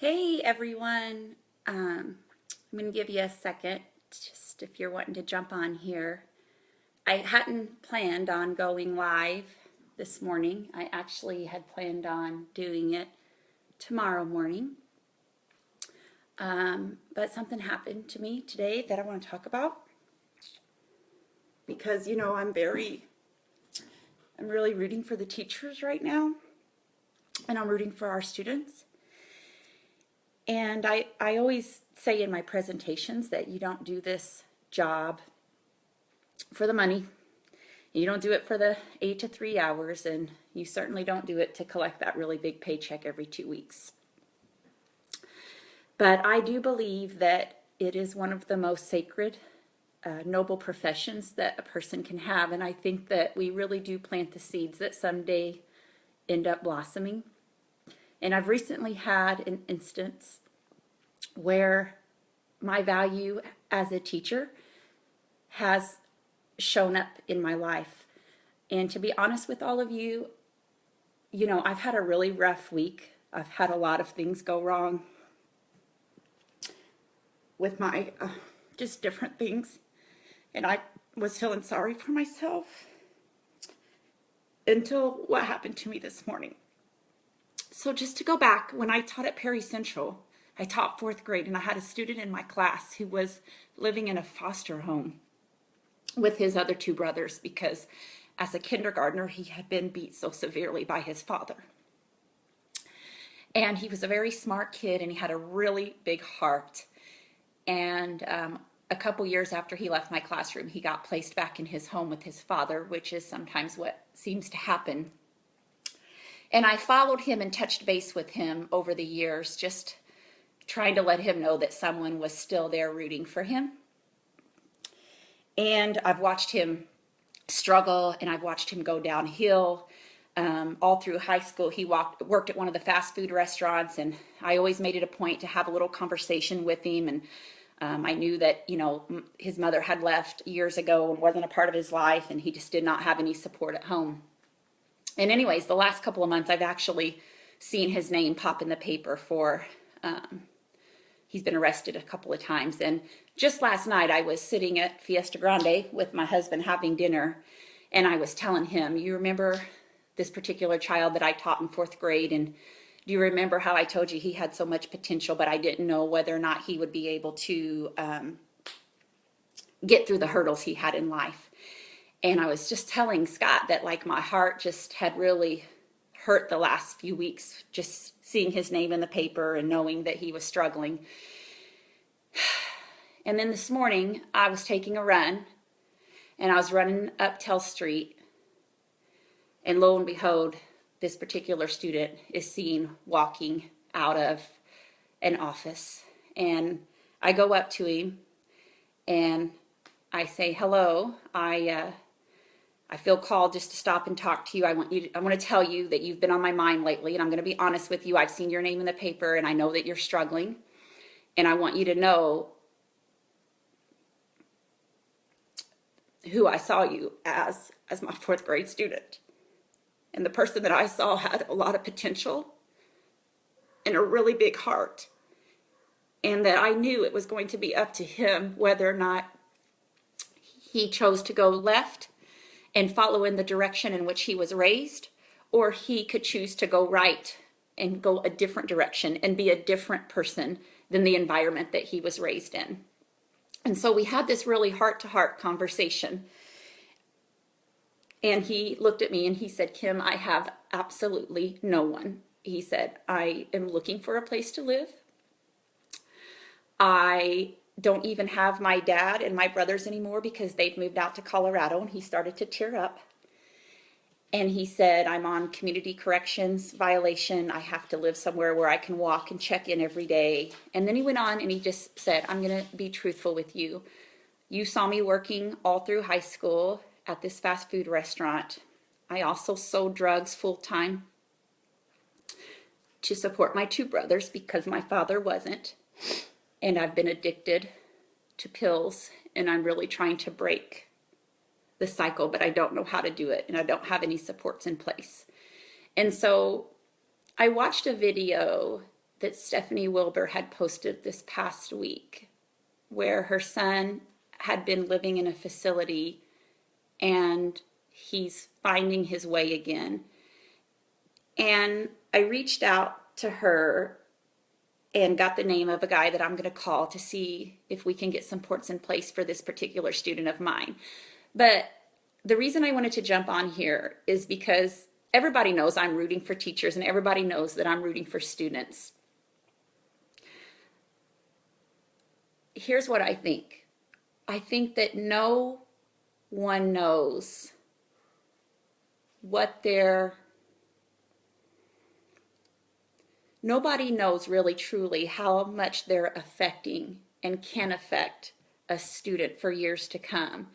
Hey everyone, I'm going to give you a second, just if you're wanting to jump on here. I hadn't planned on going live this morning. I actually had planned on doing it tomorrow morning. But something happened to me today that I want to talk about because, I'm really rooting for the teachers right now, and I'm rooting for our students. And I always say in my presentations that you don't do this job for the money. You don't do it for the 8 to 3 hours, and you certainly don't do it to collect that really big paycheck every 2 weeks. But I do believe that it is one of the most sacred, noble professions that a person can have, and I think that we really do plant the seeds that someday end up blossoming. And I've recently had an instance where my value as a teacher has shown up in my life. And to be honest with all of you, I've had a really rough week. I've had a lot of things go wrong with my just different things. And I was feeling sorry for myself until what happened to me this morning. So just to go back, when I taught at Perry Central, I taught fourth grade, and I had a student in my class who was living in a foster home with his other two brothers because as a kindergartner, he had been beat so severely by his father. And he was a very smart kid, and he had a really big heart. And a couple years after he left my classroom, he got placed back in his home with his father, which is sometimes what seems to happen. And I followed him and touched base with him over the years, just trying to let him know that someone was still there rooting for him. And I've watched him struggle, and I've watched him go downhill. All through high school, he worked at one of the fast food restaurants, and I always made it a point to have a little conversation with him. And I knew that, his mother had left years ago and wasn't a part of his life, and he just did not have any support at home. And anyways, the last couple of months, I've actually seen his name pop in the paper for, he's been arrested a couple of times. And just last night, I was sitting at Fiesta Grande with my husband having dinner, and I was telling him, you remember this particular child that I taught in fourth grade, and do you remember how I told you he had so much potential, but I didn't know whether or not he would be able to get through the hurdles he had in life? And I was just telling Scott that my heart just had really hurt the last few weeks, just seeing his name in the paper and knowing that he was struggling. And then this morning I was taking a run, and I was running up Tell Street, and lo and behold, this particular student is seen walking out of an office. And I go up to him and I say, hello, I feel called just to stop and talk to you. I want to tell you that you've been on my mind lately, and I'm going to be honest with you. I've seen your name in the paper, and I know that you're struggling, and I want you to know who I saw you as my fourth grade student. And the person that I saw had a lot of potential and a really big heart. And that I knew it was going to be up to him whether or not he chose to go left and follow in the direction in which he was raised, or he could choose to go right and go a different direction and be a different person than the environment that he was raised in. And so we had this really heart-to-heart conversation. And he looked at me and he said, Kim, I have absolutely no one. He said, I am looking for a place to live. I don't even have my dad and my brothers anymore because they've moved out to Colorado. And he started to tear up. And he said, I'm on community corrections violation. I have to live somewhere where I can walk and check in every day. And then he went on and he just said, I'm going to be truthful with you. You saw me working all through high school at this fast food restaurant. I also sold drugs full-time to support my two brothers because my father wasn't. And I've been addicted to pills, and I'm really trying to break the cycle, but I don't know how to do it, and I don't have any supports in place. And so I watched a video that Stephanie Wilbur had posted this past week, where her son had been living in a facility and he's finding his way again. And I reached out to her and got the name of a guy that I'm going to call to see if we can get some supports in place for this particular student of mine. But the reason I wanted to jump on here is because everybody knows I'm rooting for teachers and everybody knows that I'm rooting for students. Here's what I think. I think that no one knows nobody knows really truly how much they're affecting and can affect a student for years to come.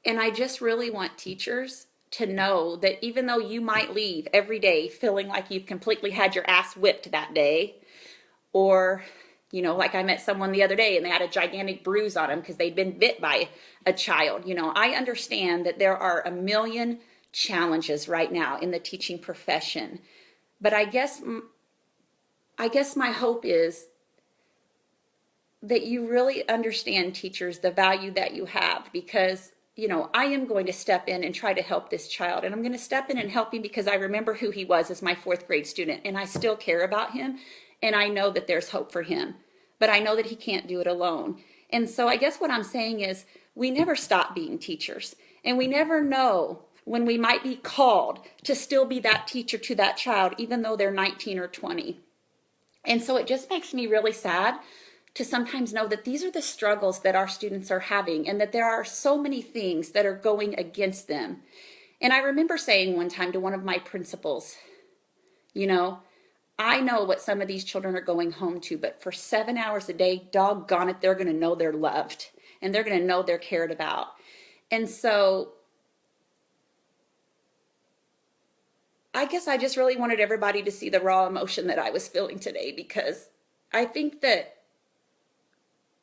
And I just really want teachers to know that even though you might leave every day feeling like you've completely had your ass whipped that day, or, you know, like I met someone the other day and they had a gigantic bruise on them because they'd been bit by a child. You know, I understand that there are a million challenges right now in the teaching profession. But I guess my hope is that you really understand, teachers, the value that you have, because, you know, I am going to step in and try to help this child. And I'm going to step in and help him because I remember who he was as my 4th grade student, and I still care about him. And I know that there's hope for him, but I know that he can't do it alone. And so I guess what I'm saying is we never stop being teachers, and we never know when we might be called to still be that teacher to that child, even though they're 19 or 20. And so it just makes me really sad to sometimes know that these are the struggles that our students are having, and that there are so many things that are going against them. And I remember saying one time to one of my principals, you know, I know what some of these children are going home to, but for 7 hours a day, doggone it, they're going to know they're loved and they're going to know they're cared about. And so I guess I just really wanted everybody to see the raw emotion that I was feeling today, because I think that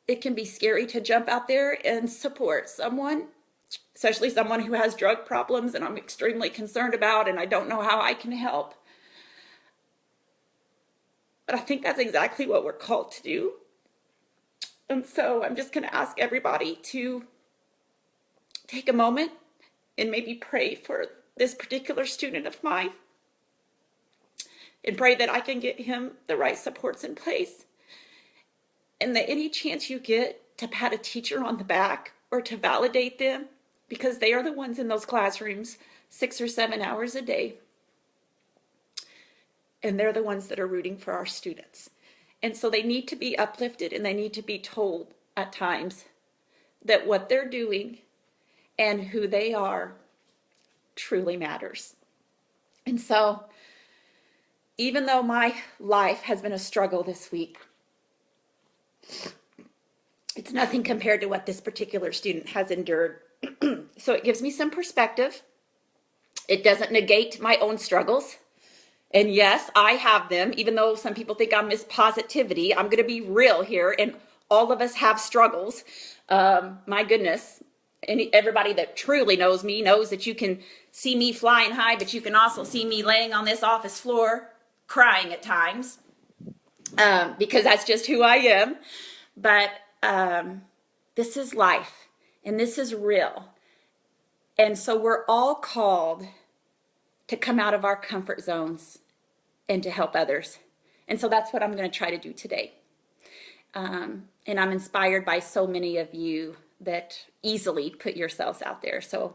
it can be scary to jump out there and support someone, especially someone who has drug problems and I'm extremely concerned about, and I don't know how I can help. But I think that's exactly what we're called to do. And so I'm just going to ask everybody to take a moment and maybe pray for this particular student of mine, and pray that I can get him the right supports in place. And that any chance you get to pat a teacher on the back or to validate them, because they are the ones in those classrooms 6 or 7 hours a day. And they're the ones that are rooting for our students. And so they need to be uplifted, and they need to be told at times that what they're doing and who they are truly matters. And so even though my life has been a struggle this week, it's nothing compared to what this particular student has endured. So it gives me some perspective. It doesn't negate my own struggles. And yes, I have them, even though some people think I'm Miss Positivity. I'm going to be real here, and all of us have struggles. My goodness. And everybody that truly knows me knows that you can see me flying high, but you can also see me laying on this office floor crying at times, because that's just who I am. But this is life, and this is real. And so we're all called to come out of our comfort zones and to help others. And so that's what I'm going to try to do today. And I'm inspired by so many of you that easily put yourselves out there. So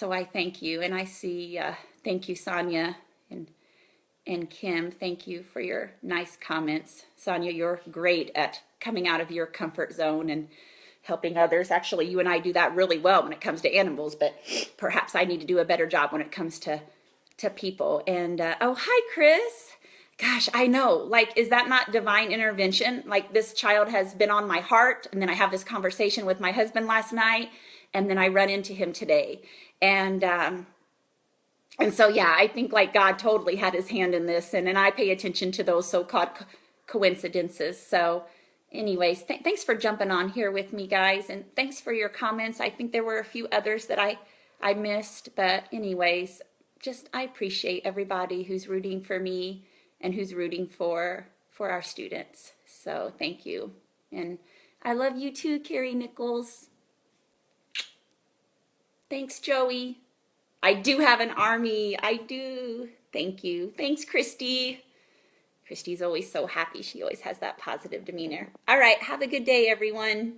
I thank you. And I see, thank you, Sonia and Kim. Thank you for your nice comments. Sonia, you're great at coming out of your comfort zone and helping others. Actually, you and I do that really well when it comes to animals, but perhaps I need to do a better job when it comes to people. And, oh, hi, Chris. Gosh, I know, like, is that not divine intervention? Like, this child has been on my heart, and then I have this conversation with my husband last night, and then I run into him today. And so, yeah, I think like God totally had his hand in this, and I pay attention to those so-called coincidences. So anyways, thanks for jumping on here with me, guys, and thanks for your comments. I think there were a few others that I missed, but anyways, just I appreciate everybody who's rooting for me and who's rooting for our students. So thank you. And I love you too, Carrie Nichols. Thanks, Joey. I do have an army. I do. Thank you. Thanks, Christy. Christy's always so happy. She always has that positive demeanor. All right. Have a good day, everyone.